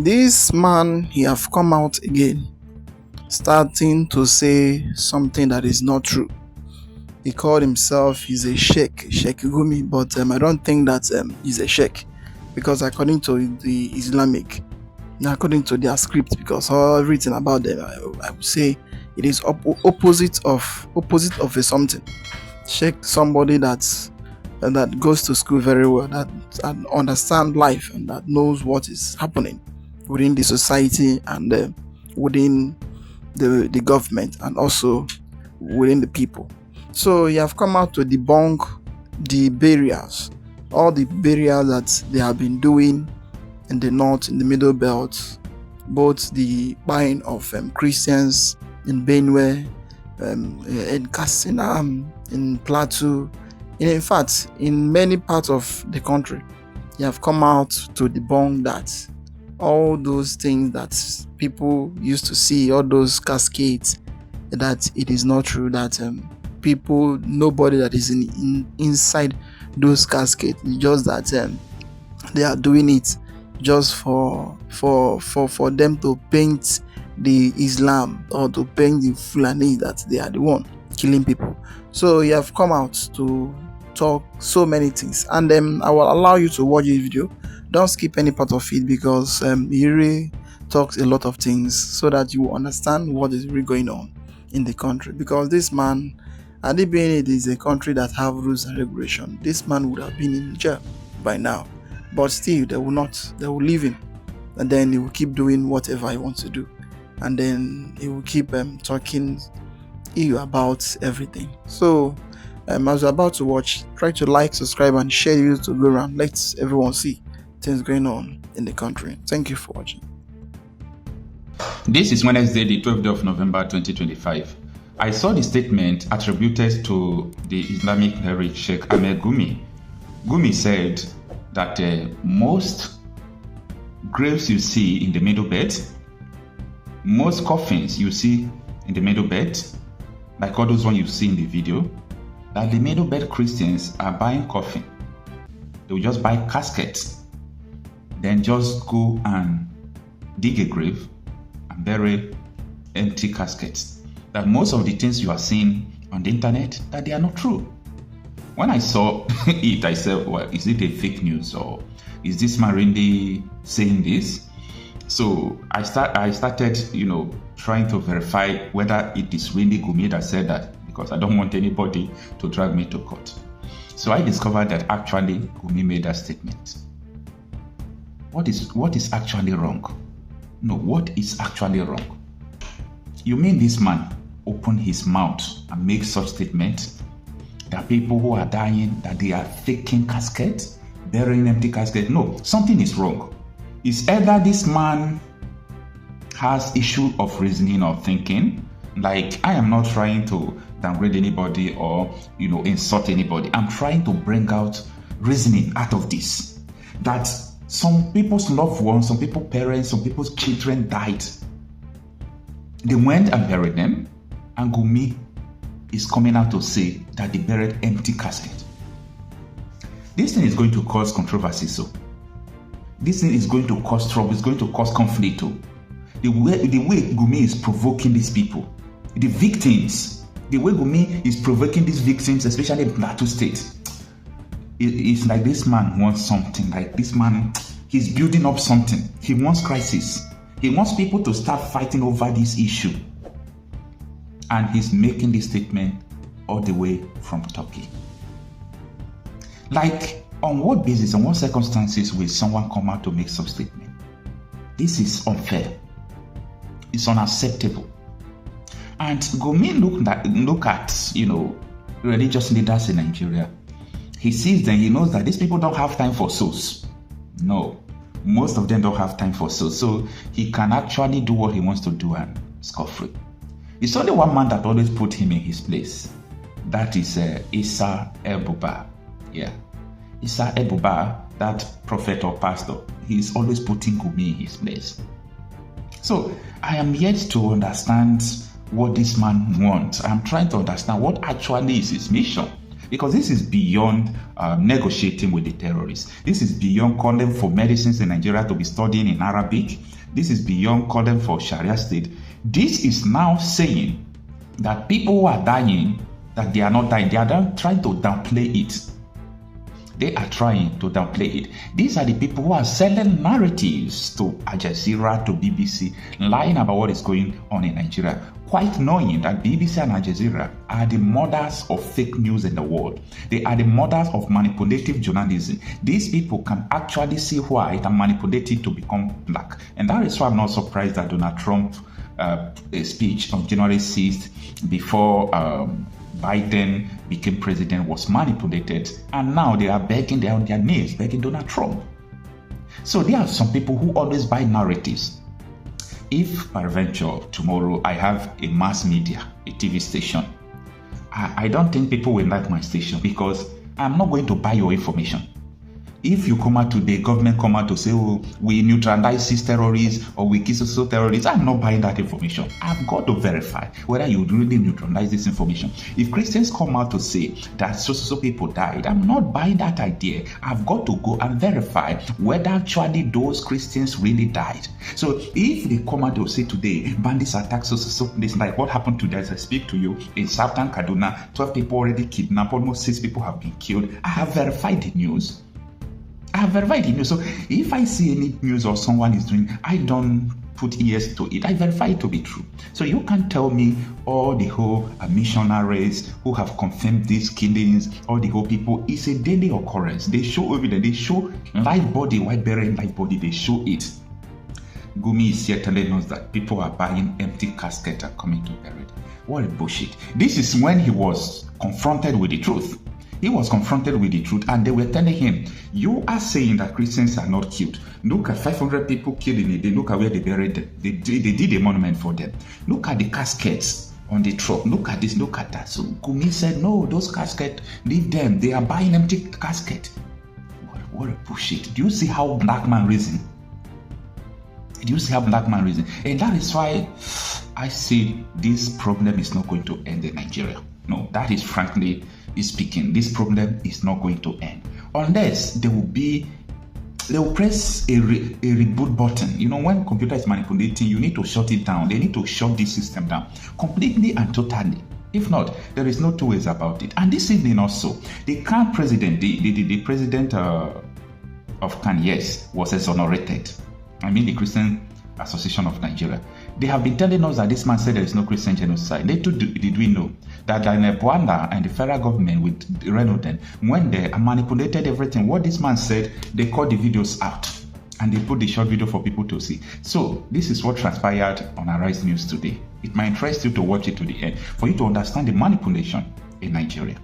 This man, he have come out again, starting to say something that is not true. He called himself, he's a Sheikh Gumi, but I don't think that he's a Sheikh, because according to the Islamic, according to their script, because all written about them, I would say it is opposite of a something. Sheikh, somebody that goes to school very well, that understand life and that knows what is happening within the society and within the government and also within the people. So you have come out to debunk the barriers, all the barriers that they have been doing in the north, in the middle belt, both the buying of Christians in Benue, in Katsina, in Plateau, in fact, in many parts of the country. You have come out to debunk that. All those things that people used to see, all those cascades, that it is not true, that people, nobody that is inside those cascades, just that they are doing it just for them to paint the Islam or to paint the Fulani that they are the one killing people. So you have come out to talk so many things, and I will allow you to watch this video. Don't skip any part of it, because he really talks a lot of things so that you will understand what is really going on in the country. Because this man, had it been it is a country that have rules and regulation, this man would have been in jail by now. But still, they will leave him, and then he will keep doing whatever he wants to do, and then he will keep talking ill about everything. So as you're about to watch, try to like, subscribe, and share the video to go around. Let everyone see things going on in the country. Thank you for watching. This is Wednesday, the 12th of November 2025. I saw the statement attributed to the Islamic cleric Sheikh Gumi. Gumi said that most graves you see in the middle belt, most coffins you see in the middle belt, like all those ones you see in the video, that the middle belt Christians are buying coffin. They will just buy caskets, then just go and dig a grave and bury empty caskets. That most of the things you are seeing on the internet, that they are not true. When I saw it, I said, well, is it a fake news, or is this man really saying this? So I started, trying to verify whether it is really Gumi that said that, because I don't want anybody to drag me to court. So I discovered that actually Gumi made that statement. What is actually wrong? No, what is actually wrong? You mean this man open his mouth and make such statement that people who are dying, that they are faking caskets, burying empty caskets? No, something is wrong. It's either this man has issue of reasoning or thinking. Like, I am not trying to downgrade anybody or insult anybody. I'm trying to bring out reasoning out of this. That some people's loved ones, some people's parents, some people's children died. They went and buried them, and Gumi is coming out to say that they buried empty casket. This thing is going to cause controversy. So this thing is going to cause trouble. It's going to cause conflict too. The way Gumi is provoking these people, the victims, the way Gumi is provoking these victims, especially in Plateau State, it's like this man wants something. Like this man, he's building up something. He wants crisis. He wants people to start fighting over this issue. And he's making this statement all the way from Turkey. Like, on what basis, on what circumstances will someone come out to make such statement? This is unfair. It's unacceptable. And Gumi look at religious leaders in Nigeria. He sees them, he knows that these people don't have time for souls. No, most of them don't have time for souls. So he can actually do what he wants to do and score free. It's only one man that always put him in his place. That is Isa Ebuba. Yeah. Isa Ebuba, that prophet or pastor, he's always putting Gumi in his place. So I am yet to understand what this man wants. I'm trying to understand what actually is his mission. Because this is beyond negotiating with the terrorists. This is beyond calling for medicines in Nigeria to be studying in Arabic. This is beyond calling for Sharia state. This is now saying that people who are dying, that they are not dying, they are trying to downplay it. They are trying to downplay it. These are the people who are selling narratives to Al Jazeera, to BBC, lying about what is going on in Nigeria, quite knowing that BBC and Al Jazeera are the mothers of fake news in the world. They are the mothers of manipulative journalism. These people can actually see white and manipulate it to become black. And that is why I'm not surprised that Donald Trump speech on January 6th before Biden became president was manipulated, and now they are begging, they're on their knees begging Donald Trump. So there are some people who always buy narratives. If peradventure tomorrow I have a mass media, a TV station, I don't think people will like my station because I'm not going to buy your information. If you come out today, government come out to say, oh, we neutralize these terrorists or we kill social terrorists, I'm not buying that information. I've got to verify whether you really neutralize this information. If Christians come out to say that so people died, I'm not buying that idea. I've got to go and verify whether actually those Christians really died. So if they come out to say today, bandits attack so this like what happened today as I speak to you in Southern Kaduna, 12 people already kidnapped, almost 6 people have been killed. I have verified the news. I have verified the news. So if I see any news or someone is doing, I don't put ears to it. I verify it to be true. So you can't tell me all the whole missionaries who have confirmed these killings, all the whole people. It's a daily occurrence. They show evidence. They show live body, while burying live body. They show it. Gumi is here telling us that people are buying empty caskets and coming to bury it. What a bullshit. This is when he was confronted with the truth. He was confronted with the truth and they were telling him, you are saying that Christians are not killed. Look at 500 people killed in a day. Look at where they buried them. They did a monument for them. Look at the caskets on the truck. Look at this, look at that. So Gumi said, no, those caskets, leave them. They are buying empty caskets. What a bullshit. Do you see how black man reason? Do you see how black man reason? And that is why I say this problem is not going to end in Nigeria. No, that is frankly speaking, this problem is not going to end unless they will press a reboot button. You know, when computer is manipulating, you need to shut it down. They need to shut this system down completely and totally. If not, there is no two ways about it. And this evening also, the current president, the president of Can, yes, was exonerated. I mean the Christian Association of Nigeria. They have been telling us that this man said there is no Christian genocide. Little did we know that in Rwanda and the federal government with Genocide, when they manipulated everything, what this man said, they cut the videos out and they put the short video for people to see. So this is what transpired on Arise News today. It might interest you to watch it to the end for you to understand the manipulation in Nigeria.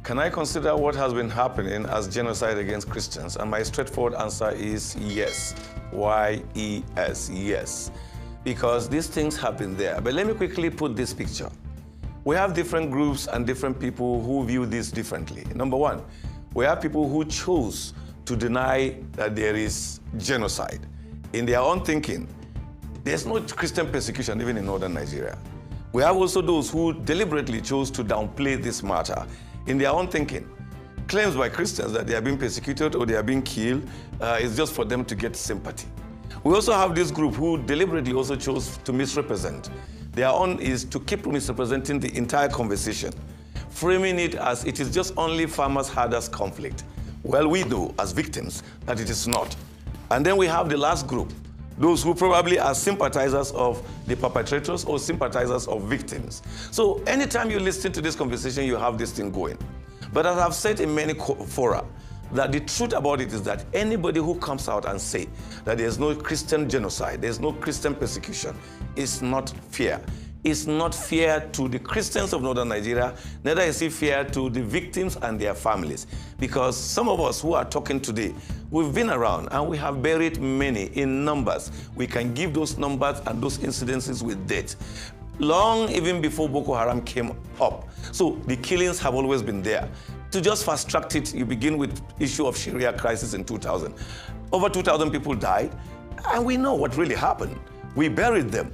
Can I consider what has been happening as genocide against Christians? And my straightforward answer is yes. Y-E-S, yes. Because these things have been there. But let me quickly put this picture. We have different groups and different people who view this differently. Number one, we have people who chose to deny that there is genocide. In their own thinking, there's no Christian persecution even in northern Nigeria. We have also those who deliberately chose to downplay this matter. In their own thinking, claims by Christians that they are being persecuted or they are being killed is just for them to get sympathy. We also have this group who deliberately also chose to misrepresent. Their own is to keep misrepresenting the entire conversation, framing it as it is just only farmers-herders conflict. Well, we know as victims that it is not. And then we have the last group, those who probably are sympathizers of the perpetrators or sympathizers of victims. So anytime you listen to this conversation, you have this thing going. But as I've said in many fora, that the truth about it is that anybody who comes out and say that there's no Christian genocide, there's no Christian persecution, is not fair. It's not fair to the Christians of northern Nigeria, neither is it fair to the victims and their families. Because some of us who are talking today, we've been around and we have buried many in numbers. We can give those numbers and those incidences with dates. Long even before Boko Haram came up. So the killings have always been there. To just fast track it, you begin with issue of Sharia crisis in 2000. Over 2,000 people died, and we know what really happened. We buried them.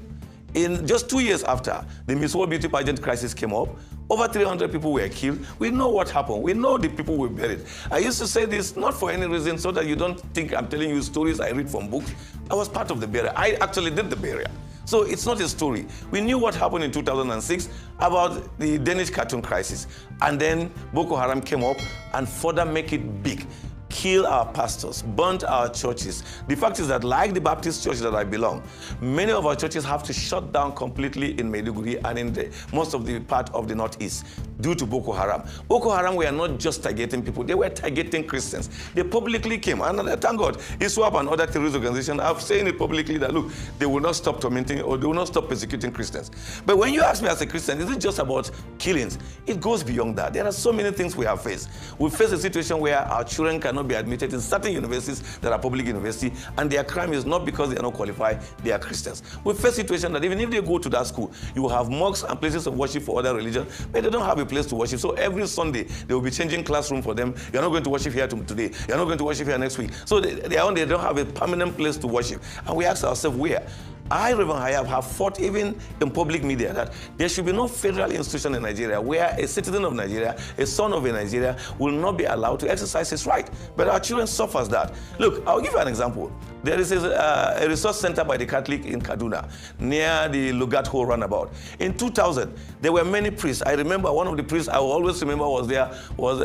In just 2 years after the Miss World Beauty Pageant crisis came up, over 300 people were killed. We know what happened. We know the people were buried. I used to say this not for any reason, so that you don't think I'm telling you stories I read from books. I was part of the burial. I actually did the burial. So it's not a story. We knew what happened in 2006 about the Danish cartoon crisis. And then Boko Haram came up and further make it big. Kill our pastors, burnt our churches. The fact is that, like the Baptist church that I belong, many of our churches have to shut down completely in Maiduguri and in most of the part of the Northeast due to Boko Haram. Boko Haram were not just targeting people, they were targeting Christians. They publicly came, and thank God, ISWAP and other terrorist organizations have saying it publicly that, look, they will not stop tormenting or they will not stop persecuting Christians. But when you ask me as a Christian, is it just about killings? It goes beyond that. There are so many things we have faced. We face a situation where our children cannot be admitted in certain universities that are public university, and their crime is not because they are not qualified, they are Christians. We face a situation that even if they go to that school, you will have mosques and places of worship for other religions, but they don't have a place to worship. So every Sunday, they will be changing classroom for them. You're not going to worship here today. You're not going to worship here next week. So they don't have a permanent place to worship. And we ask ourselves, where? I, Reverend Hayab, have fought even in public media that there should be no federal institution in Nigeria where a citizen of Nigeria, a son of a Nigeria, will not be allowed to exercise his right. But our children suffer that. Look, I'll give you an example. There is a resource center by the Catholic in Kaduna, near the Lugat Hole roundabout. In 2000, there were many priests. I remember one of the priests I will always remember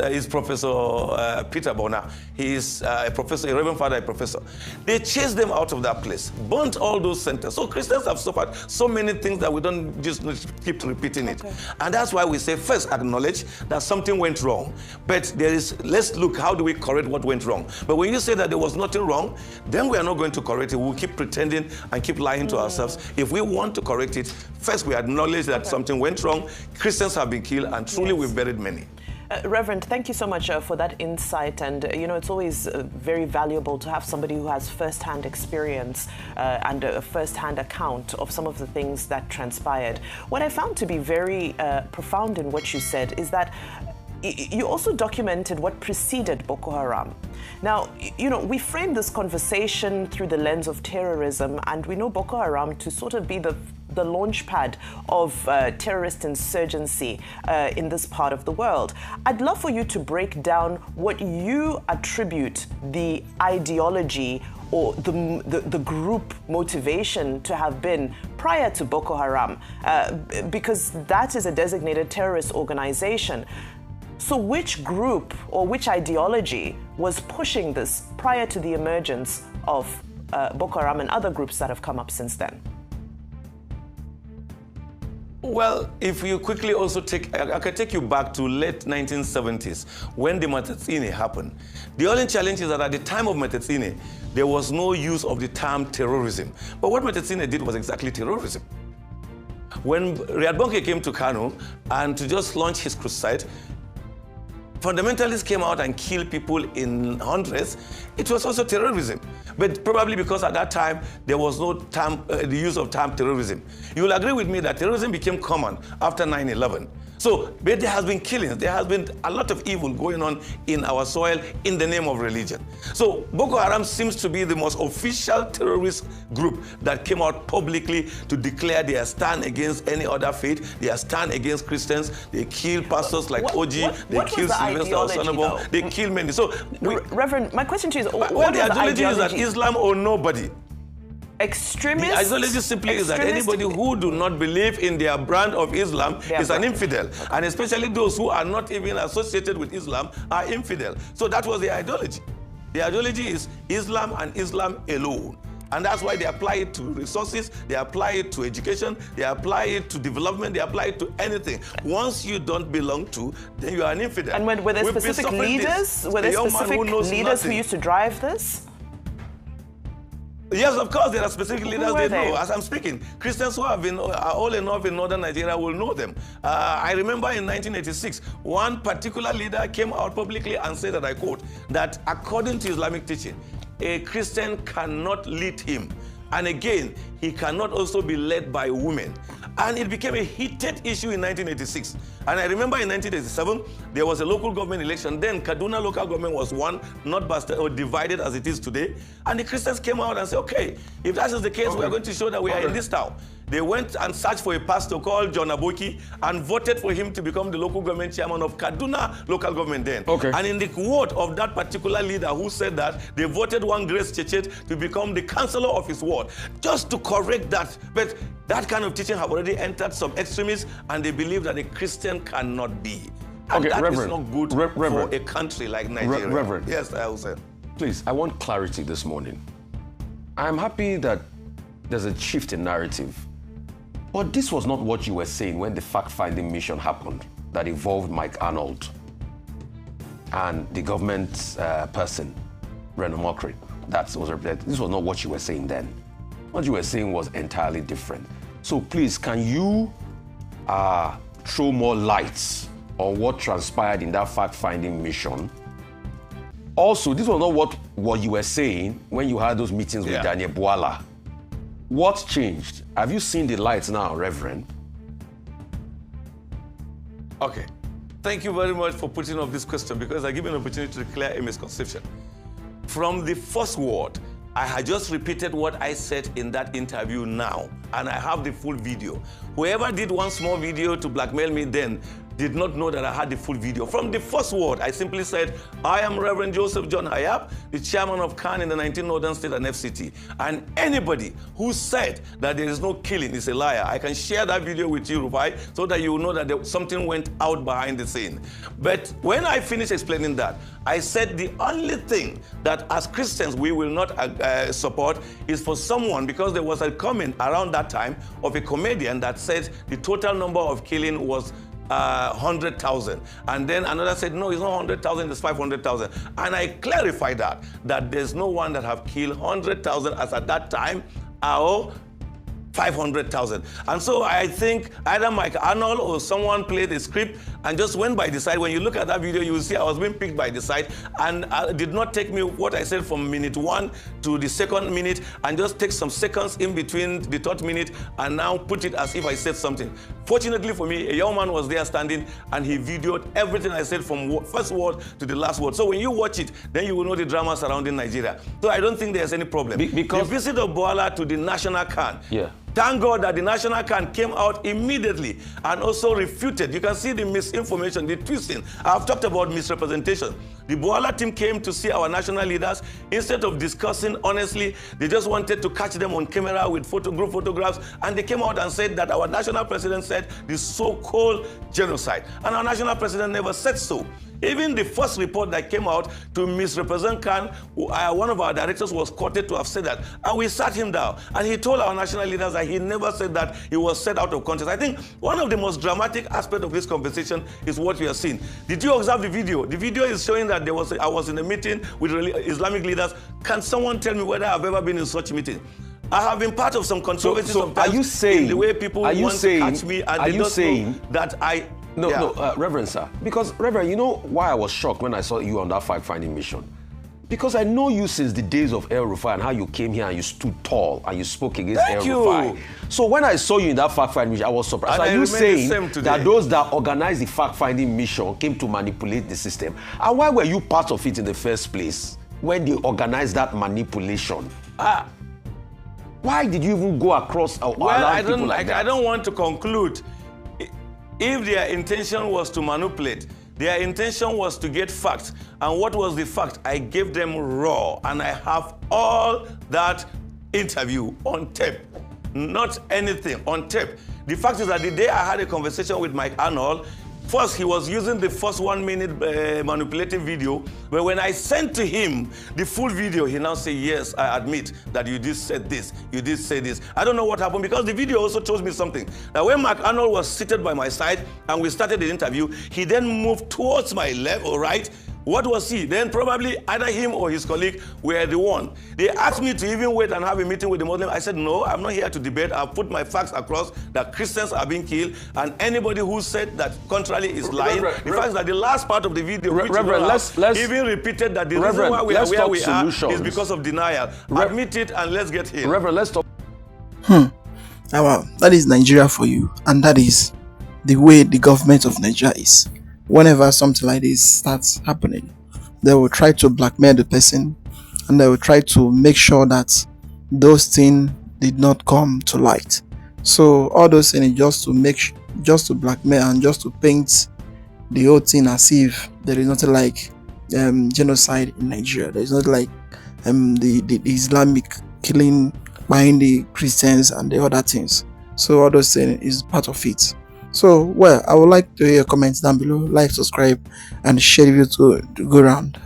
is Professor Peter Bona. He is a professor, a Reverend Father, a professor. They chased them out of that place, burnt all those centers. So Christians have suffered so many things that we don't just keep repeating it. And that's why we say, first, acknowledge that something went wrong. But let's look, how do we correct what went wrong? But when you say that there was nothing wrong, then we are not going to correct it. We'll keep pretending and keep lying to ourselves. If we want to correct it, first we acknowledge that something went wrong, Christians have been killed, and truly we've buried many. Reverend, thank you so much for that insight. And, it's always very valuable to have somebody who has first-hand experience and a first-hand account of some of the things that transpired. What I found to be very profound in what you said is that you also documented what preceded Boko Haram. Now, we frame this conversation through the lens of terrorism, and we know Boko Haram to sort of be the launch pad of terrorist insurgency in this part of the world. I'd love for you to break down what you attribute the ideology or the group motivation to have been prior to Boko Haram, because that is a designated terrorist organization. So which group or which ideology was pushing this prior to the emergence of Boko Haram and other groups that have come up since then? Well, if you quickly also I can take you back to late 1970s when the Matatsine happened. The only challenge is that at the time of Matatsine, there was no use of the term terrorism. But what Matatsine did was exactly terrorism. When Riyad Bonke came to Kano and to just launch his crusade, fundamentalists came out and killed people in hundreds. It was also terrorism. But probably because at that time, there was no term, the use of term terrorism. You will agree with me that terrorism became common after 9/11. So, but there has been killings. There has been a lot of evil going on in our soil in the name of religion. So, Boko Haram seems to be the most official terrorist group that came out publicly to declare their stand against any other faith. They are stand against Christians. They kill pastors like Oji. They kill Sylvester Osonabo. They kill many. So, Reverend, my question to you is, what the ideology is that Islam or nobody. Extremists? The ideology simply is that anybody who do not believe in their brand of Islam is an infidel. Okay. And especially those who are not even associated with Islam are infidel. So that was the ideology. The ideology is Islam and Islam alone. And that's why they apply it to resources, they apply it to education, they apply it to development, they apply it to anything. Once you don't belong to, then you are an infidel. And were there specific leaders? Were there specific leaders who used to drive this? Yes, of course, there are specific leaders they know. As I'm speaking, Christians who have been all enough in northern Nigeria will know them. I remember in 1986, one particular leader came out publicly and said that, I quote, that according to Islamic teaching, a Christian cannot lead him. And again, he cannot also be led by women. And it became a heated issue in 1986. And I remember in 1987, there was a local government election. Then Kaduna local government was won, not busted or divided as it is today. And the Christians came out and said, okay, if that is the case, we are going to show that we are in this town. They went and searched for a pastor called John Aboki and voted for him to become the local government chairman of Kaduna local government then. Okay. And in the word of that particular leader who said that, they voted one Grace Chechet to become the counselor of his ward, just to correct that. But that kind of teaching have already entered some extremists, and they believe that a Christian cannot be. And Okay, that Reverend, is not good Reverend, for a country like Nigeria. Reverend. Yes, I will say. Please, I want clarity this morning. I'm happy that there's a shift in narrative. But this was not what you were saying when the fact-finding mission happened that involved Mike Arnold and the government person, Renan Mokri. That was represented. This was not what you were saying then. What you were saying was entirely different. So please, can you throw more lights on what transpired in that fact-finding mission? Also, this was not what you were saying when you had those meetings with Daniel Bwala. What changed? Have you seen the lights now, Reverend? Okay. Thank you very much for putting up this question, because I give you an opportunity to clear a misconception. From the first word, I had just repeated what I said in that interview now, and I have the full video. Whoever did one small video to blackmail me then did not know that I had the full video. From the first word, I simply said, I am Reverend Joseph John Hayab, the chairman of CAN in the 19 Northern State and FCT. And anybody who said that there is no killing is a liar. I can share that video with you, Rufai, so that you will know that something went out behind the scene. But when I finished explaining that, I said the only thing that as Christians we will not support is for someone, because there was a comment around that time of a comedian that said the total number of killing was 100,000, and then another said no, it's not 100,000, it's 500,000, and I clarified that there's no one that have killed 100,000 as at that time, or 500,000. And so I think either Mike Arnold or someone played the script and just went by the side. When you look at that video, you will see I was being picked by the side, and it did not take me what I said from minute 1 to the second minute, and just take some seconds in between the third minute and now put it as if I said something. Fortunately for me, a young man was there standing, and he videoed everything I said from first word to the last word. So when you watch it, then you will know the drama surrounding Nigeria. So I don't think there's any problem. Because the visit of Bwala to the National CAN, thank God that the National CAN came out immediately and also refuted. You can see the misinformation, the twisting. I've talked about misrepresentation. The Bwala team came to see our national leaders. Instead of discussing honestly, they just wanted to catch them on camera with group photographs, and they came out and said that our national president said the so-called genocide. And our national president never said so. Even the first report that came out to misrepresent CAN, one of our directors was quoted to have said that, and we sat him down, and he told our national leaders that he never said that. He was said out of context. I think one of the most dramatic aspects of this conversation is what you are seeing. Did you observe the video? The video is showing that I was in a meeting with Islamic leaders. Can someone tell me whether I've ever been in such a meeting? I have been part of some controversies sometimes. Are you saying, in the way people want to catch me, and they don't know that I... No, Reverend, sir. Because, Reverend, you know why I was shocked when I saw you on that fact-finding mission? Because I know you since the days of El Rufai and how you came here and you stood tall and you spoke against El Rufai. So when I saw you in that fact-finding mission, I was surprised. Are you saying that those that organized the fact-finding mission came to manipulate the system? And why were you part of it in the first place when they organized that manipulation? Why did you even go across I don't want to conclude. If their intention was to manipulate, their intention was to get facts. And what was the fact? I gave them raw, and I have all that interview on tape. Not anything, on tape. The fact is that the day I had a conversation with Mike Arnold, first, he was using the first 1 minute manipulative video, but when I sent to him the full video, he now said, yes, I admit that you did say this, you did say this. I don't know what happened, because the video also shows me something. Now, when Mark Arnold was seated by my side and we started the interview, he then moved towards my left or right. What was he? Then probably either him or his colleague were the one. They asked me to even wait and have a meeting with the Muslim. I said, no, I'm not here to debate. I've put my facts across that Christians are being killed, and anybody who said that contrary is lying. The fact is that the last part of the video, which even repeated that the reason why we are where we are is because of denial. Admit it and let's get here. Reverend, let's talk. Well, that is Nigeria for you, and that is the way the government of Nigeria is. Whenever something like this starts happening, they will try to blackmail the person, and they will try to make sure that those things did not come to light. So all those things is just to just to blackmail and just to paint the whole thing as if there is nothing like genocide in Nigeria. There is not like the Islamic killing behind the Christians and the other things. So all those things is part of it. So well, I would like to hear your comments down below. Like, subscribe, and share the video to go around.